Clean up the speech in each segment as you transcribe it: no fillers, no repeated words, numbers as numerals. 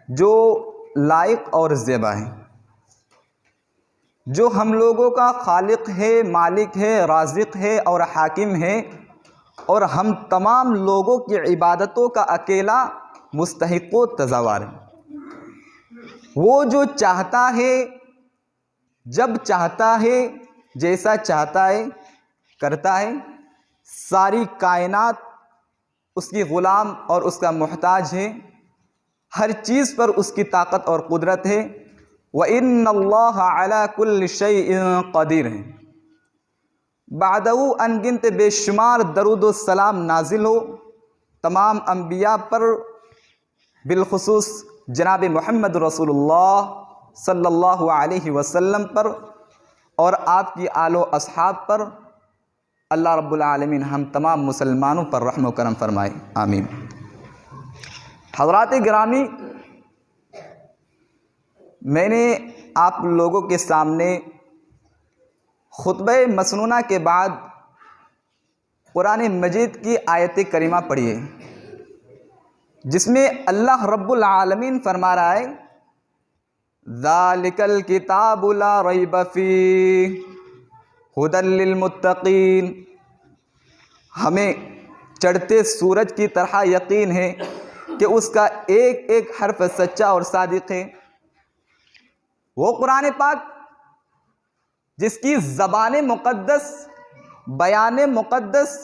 जो लायक और ज़ेबा है, जो हम लोगों का खालिक है, मालिक है, राज़िक है और हाकिम है, और हम तमाम लोगों की इबादतों का अकेला मुस्तहिक़ तज़ावार है। वो जो चाहता है, जब चाहता है, जैसा चाहता है करता है। सारी कायनात उसकी ग़ुलाम और उसका मोहताज है। हर चीज़ पर उसकी ताकत और कुदरत है। व इन्नल्लाह अला कुल्लि शैइन क़दीर है। बादहू अनगिनत बेशुमार दरूद व सलाम नाजिल हो तमाम अम्बिया पर, बिलखुसूस जनाब मोहम्मद रसूलुल्लाह सल्लल्लाहु अलैहि वसल्लम पर और आपकी आलो अस्हाब पर। अल्लाह रब्बुल आलमीन हम तमाम मुसलमानों पर रहम व करम फरमाए, आमीन। हज़रात गिरामी, मैंने आप लोगों के सामने खुतबे मसनूना के बाद कुरान मजीद की आयत करीमा पढ़ी है, जिसमें अल्लाह रब्बुल आलमीन फरमा रहा है, ज़ालिकल किताबु ला रैब फ़ीह हुदल लिल मुत्तक़ीन। हमें चढ़ते सूरज की तरह यकीन है कि उसका एक एक हर्फ सच्चा और सादिक है। वो कुरान पाक जिसकी ज़बान मुक़द्दस, बयान मुक़द्दस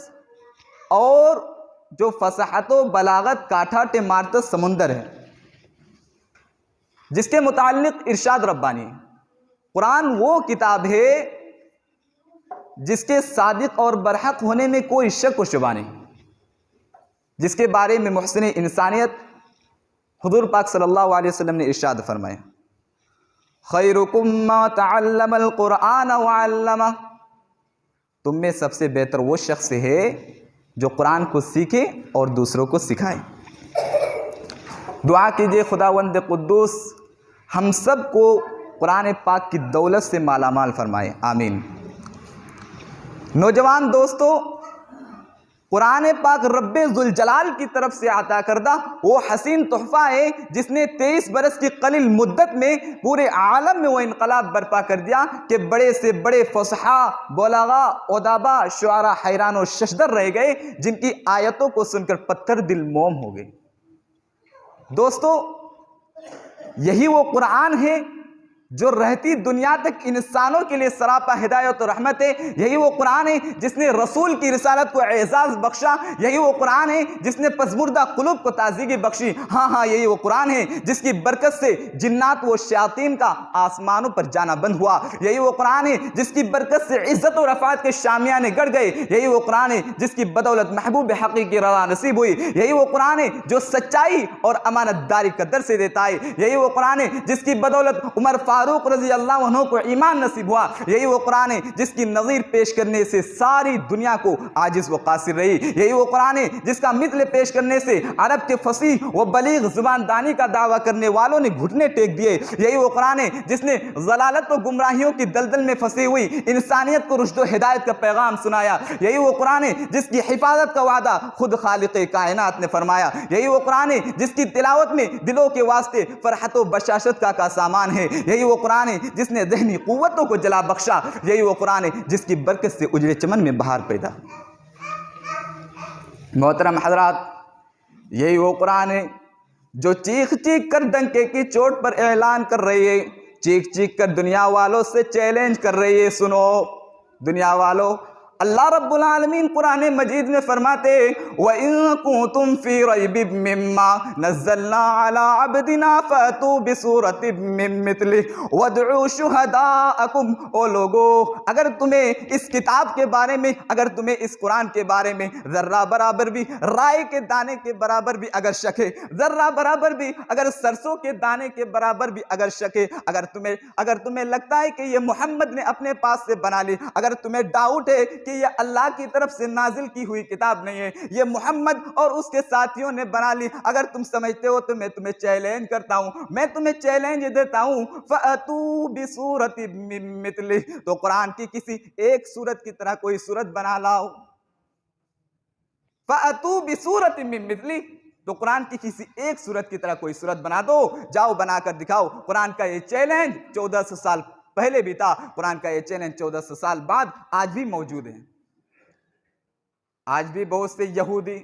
और जो फसाहत व बलागत काठाटे मारता समुंदर है, जिसके मुताल्लिक़ इरशाद रब्बानी। कुरान वो किताब है जिसके सादिक और बरहक होने में कोई शक व शुबा नहीं, जिसके बारे में मुहसिन इंसानियत हुज़ूर पाक सल्लल्लाहु अलैहि वसल्लम ने इरशाद फरमाया, खैरुकुम मा तअल्लमल कुरान व अल्लमा। तुम में सबसे बेहतर वो शख्स है जो कुरान को सीखे और दूसरों को सिखाए। दुआ कीजिए खुदावंद कुद्दूस हम सब को कुरान पाक की दौलत से मालामाल फरमाए, आमीन। नौजवान दोस्तों, कुरान पाक रब्बे ज़ुल जलाल की तरफ से अता करदा वो हसीन तोहफ़ा है जिसने 23 बरस की कलील मुद्दत में पूरे आलम में वो इनकलाब बर्पा कर दिया कि बड़े से बड़े फसहा, बलागा, उदाबा, शुआरा हैरान और शशदर रह गए, जिनकी आयतों को सुनकर पत्थर दिल मोम हो गए। दोस्तों, यही वो कुरान है जो रहती दुनिया तक इंसानों के लिए सरापा हिदायत और रहमत है। यही वो कुरान है जिसने रसूल की रिसालत को एजाज़ बख्शा। यही वो कुरान है जिसने पसमुर्दा कुलूब को ताज़गी बख्शी। हाँ, यही वो कुरान है जिसकी बरकत से जिन्नात व शयातीन का आसमानों पर जाना बंद हुआ। यही वो कुरान है जिसकी बरकत से इज़्ज़त और रफ़ात के शामियाने गड़ गए। यही वो कुरान है जिसकी बदौलत महबूब हक़ीक़ी रज़ा नसीब हुई। यही वो कुरान है जो सच्चाई और अमानतदारी का दर्स देता है। यही वो कुरान है जिसकी बदौलत उमर फारूक रज़ी अल्लाह अन्हु को ईमान नसीब हुआ। यही वो कुरान है जिसकी नज़ीर पेश करने से सारी दुनिया को आजिज़ व कासिर रही। यही वो कुरान है जिसका मिथल पेश करने से अरब के फसीह व बलीग ज़ुबानदानी का दावा करने वालों ने घुटने टेक दिए। यही वो कुरान है जिसने ज़लालत व गुमराहियों की दलदल में फंसी हुई इंसानियत को रुश्द व हिदायत का पैगाम सुनाया। यही वो कुरान है जिसकी हिफाजत का वादा खुद खालिक़े कायनात ने फरमाया। यही वो कुरान है जिसकी तिलावत में दिलों के वास्ते फरहत व बशाशत का सामान है। यही वो कुरान है जिसने ज़हनी क़ुव्वतों को जला बख्शा। यही वो कुरान है जिसकी बरकत से उजड़े चमन में बहार पैदा। मोहतरम हज़रात, यही वो कुरान है जो चीख चीख कर डंके की चोट पर ऐलान कर रही है, चीख चीख कर दुनिया वालों से चैलेंज कर रही है। सुनो दुनिया वालों, अल्लाह रब्बुल आलमीन कुरान मजीद में फरमाते, व इन कुंतुम फी रैबिम मिम्मा नज़्ज़लना अला अब्दिना फअतू बिसूरतिम मिन मिथलिहि वदउ शुहदाअकुम। ओ लोगो, अगर तुम्हें इस किताब के बारे में, अगर तुम्हें इस कुरान के बारे में जर्रा बराबर भी, राय के दाने के बराबर भी अगर शक है, जर्रा बराबर भी अगर सरसों के दाने के बराबर भी अगर शक है, अगर तुम्हें लगता है कि ये मोहम्मद ने अपने पास से बना ली, अगर तुम्हें डाउट है कि ये अल्लाह की तरफ से नाजिल की हुई किताब नहीं है, ये मोहम्मद और उसके साथियों ने बना ली, अगर तुम समझते हो तो मैं तुम्हें चैलेंज करता हूं, मैं तुम्हें चैलेंज देता हूं, फअतू बिसूरतिम मिन मिथलिहि, तो कुरान की किसी एक सूरत की तरह कोई सूरत बना लाओ। फअतू बिसूरतिम मिन मिथलिहि, तो कुरान की किसी एक सूरत की तरह कोई सूरत बना दो, जाओ बनाकर दिखाओ। कुरान का ये चैलेंज 1400 साल पहले भी था, कुरान का ये चैलेंज 1400 साल बाद आज भी मौजूद है। आज भी बहुत से यहूदी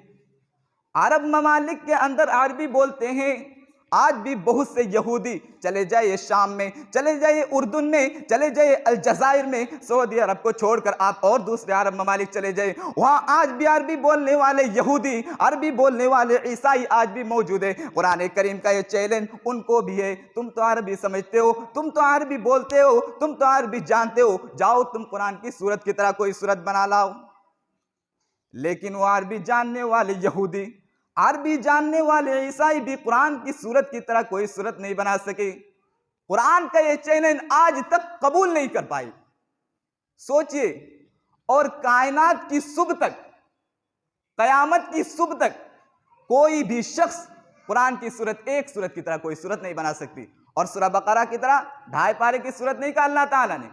अरब ममालिक के अंदर अरबी बोलते हैं। आज भी बहुत से यहूदी, चले जाइए शाम में, चले जाइए उर्दून में, चले जाइए अलजायर में, सऊदी अरब को छोड़कर आप और दूसरे अरब ममालिक चले जाइए, वहां आज भी अरबी बोलने वाले यहूदी, अरबी बोलने वाले ईसाई आज भी मौजूद है। कुरान करीम का ये चैलेंज उनको भी है। तुम तो अरबी समझते हो, तुम तो अरबी बोलते हो, तुम तो अरबी जानते हो, जाओ तुम कुरान की सूरत की तरह कोई सूरत बना लाओ। लेकिन वो अरबी जानने वाले यहूदी, अरबी जानने वाले ईसाई भी कुरान की सूरत की तरह कोई सूरत नहीं बना सके। कुरान का ये चैलेंज आज तक कबूल नहीं कर पाई। सोचिए, और कायनात की सुबह तक, कयामत की सुबह तक कोई भी शख्स कुरान की सूरत, एक सूरत की तरह कोई सूरत नहीं बना सकती। और सूरह बकरा की तरह 2.5 पारे की सूरत नहीं कहा अल्लाह ताला ने,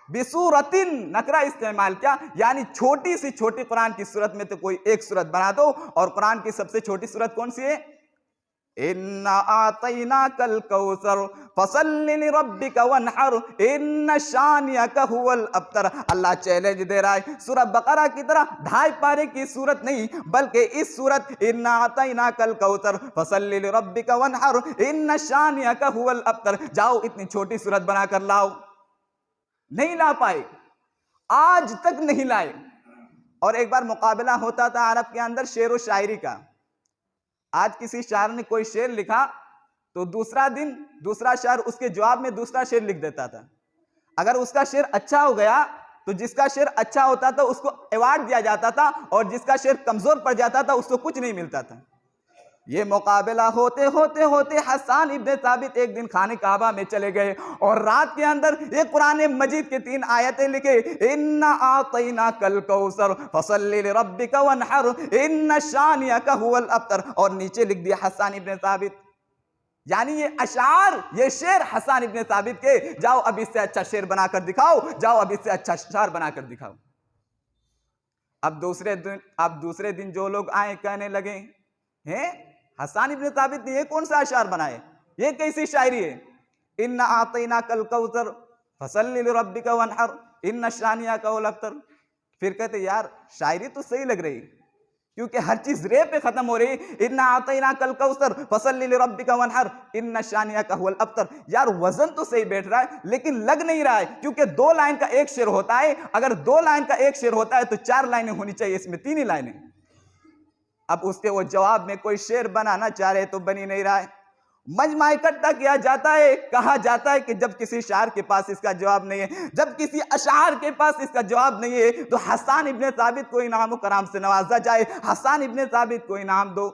बिसूरतिन नकरा इस्तेमाल किया, यानी छोटी सी छोटी कुरान की सूरत में तो कोई एक सूरत बना दो। और कुरान की सबसे छोटी सूरत कौन सी है? इन्ना आतैना कल कौसर फसल्लि लिरब्बिका वनहर इन्न शानियका हुवल अब्तर। अल्लाह चैलेंज दे रहा है, सूरह बकरा की तरह 2.5 पारे की सूरत नहीं, बल्कि इस सूरत इन्ना आतैना कल कौसर फसल्लि लिरब्बिका वनहर इन्न शानियका हुवल अब्तर, जाओ इतनी छोटी सूरत बना कर लाओ। नहीं ला पाए, आज तक नहीं लाए। और एक बार मुकाबला होता था अरब के अंदर शेर व शायरी का। आज किसी शायर ने कोई शेर लिखा तो दूसरा दिन दूसरा शायर उसके जवाब में दूसरा शेर लिख देता था। अगर उसका शेर अच्छा हो गया तो जिसका शेर अच्छा होता था उसको अवार्ड दिया जाता था, और जिसका शेर कमजोर पड़ जाता था उसको कुछ नहीं मिलता था। ये मुकाबला होते होते होते हसन इब्न साबित एक दिन खाने काबा में चले गए और रात के अंदर ये कुरान मजीद के 3 आयतें लिखे, इन्ना आतैना कल कौसर फसल्लि लिरब्बिका वनहर इन्न शानियका हुवल अब्तर, और नीचे लिख दिया हसन इब्न साबित। यानी ये अशार, ये शेर हसन इब्न साबित के, जाओ अब इससे अच्छा शेर बनाकर दिखाओ, जाओ अब इससे अच्छा अशार बनाकर दिखाओ। अब दूसरे दिन जो लोग आए कहने लगे, हैं हसन इब्न साबित ने ये कौन सा अशार बनाए, ये कैसी शायरी है? इन्ना आतैना कल कौसर फसल्लि लिरब्बिका वनहर इन्न शानियका हुवल अब्तर। फिर कहते यार शायरी तो सही लग रही, क्योंकि हर चीज रे पे खत्म हो रही, इन्ना आतैना कल कौसर फसल्लि लिरब्बिका वनहर इन्न शानियका हुवल अब्तर। यार वजन तो सही बैठ रहा है लेकिन लग नहीं रहा है, क्योंकि 2 लाइन का एक शेर होता है। अगर 2 लाइन का एक शेर होता है तो 4 लाइनें होनी चाहिए, इसमें 3 ही लाइनें। अब उसके वो जवाब में कोई शेर बनाना चाह रहे तो बनी नहीं रहा है। मजमा इकट्ठा किया जाता है, कहा जाता है कि जब किसी शायर के पास इसका जवाब नहीं है, जब किसी अशार के पास इसका जवाब नहीं है, तो हसन इब्न साबित को इनाम कराम से नवाजा जाए, हसन इब्न साबित को इनाम दो।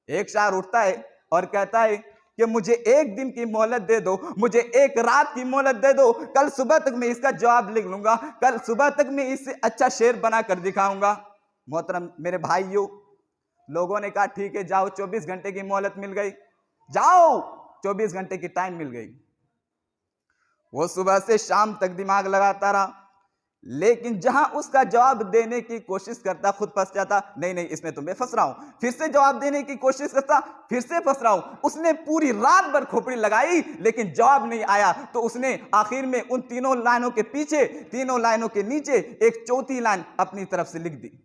एक शायर उठता है और कहता है कि मुझे 1 दिन की मोहलत दे दो, मुझे 1 रात की मोहलत दे दो, कल सुबह तक मैं इसका जवाब लिख लूंगा, कल सुबह तक मैं इससे अच्छा शेर बना कर दिखाऊंगा। मोहतरम मेरे भाइयों, लोगों ने कहा ठीक है जाओ, 24 घंटे की मोहलत मिल गई, जाओ 24 घंटे की टाइम मिल गई। वो सुबह से शाम तक दिमाग लगाता रहा, लेकिन जहां उसका जवाब देने की कोशिश करता खुद फंस जाता। नहीं नहीं इसमें तो मैं फंस रहा हूं, फिर से जवाब देने की कोशिश करता, फिर से फंस रहा हूं। उसने पूरी रात भर खोपड़ी लगाई लेकिन जवाब नहीं आया, तो उसने आखिर में उन 3 लाइनों के पीछे, 3 लाइनों के नीचे एक चौथी लाइन अपनी तरफ से लिख दी।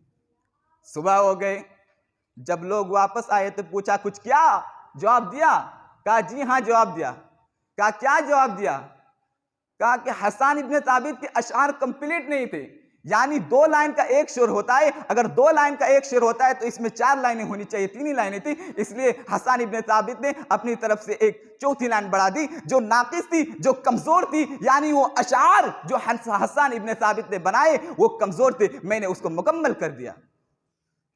सुबह हो गए, जब लोग वापस आए तो पूछा कुछ क्या जवाब दिया? कहा जी हाँ जवाब दिया। कहा क्या जवाब दिया? कहा कि हसन इब्न साबित के अशार कंप्लीट नहीं थे, यानी 2 लाइन का एक शेर होता है, अगर 2 लाइन का एक शेर होता है तो इसमें 4 लाइनें होनी चाहिए, 3 ही लाइनें थी। इसलिए हसन इब्न साबित ने अपनी तरफ से एक चौथी लाइन बढ़ा दी जो नाकिस थी, जो कमजोर थी, यानी वो अशार जो हसन इब्न साबित ने बनाए वो कमजोर थे, मैंने उसको मुकम्मल कर दिया।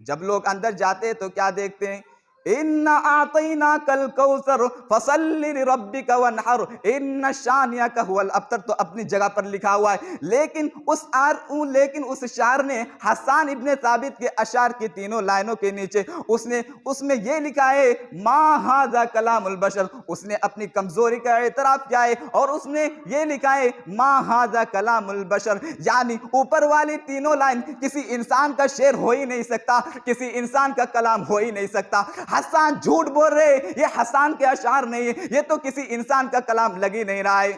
जब लोग अंदर जाते तो क्या देखते हैं? इन्ना आतैना कल कौसर फसल्लि लिरब्बिका वनहर इन्न शानियका हुवल अब्तर तो अपनी जगह पर लिखा हुआ है, लेकिन उस शायर ने हसन इब्न साबित के अशार की 3 लाइनों के नीचे उसमें ये लिखा है मा हाजा कलामुल बशर। उसने अपनी कमजोरी का एतराफ किया है और उसने ये लिखा है मा हाजा कलामुल बशर, यानी ऊपर वाली 3 लाइन किसी इंसान का शेर हो ही नहीं सकता, किसी इंसान का कलाम हो ही नहीं सकता। हसन झूठ बोल रहे, ये हसन के अशार नहीं है, ये तो किसी इंसान का कलाम लग ही नहीं रहा है।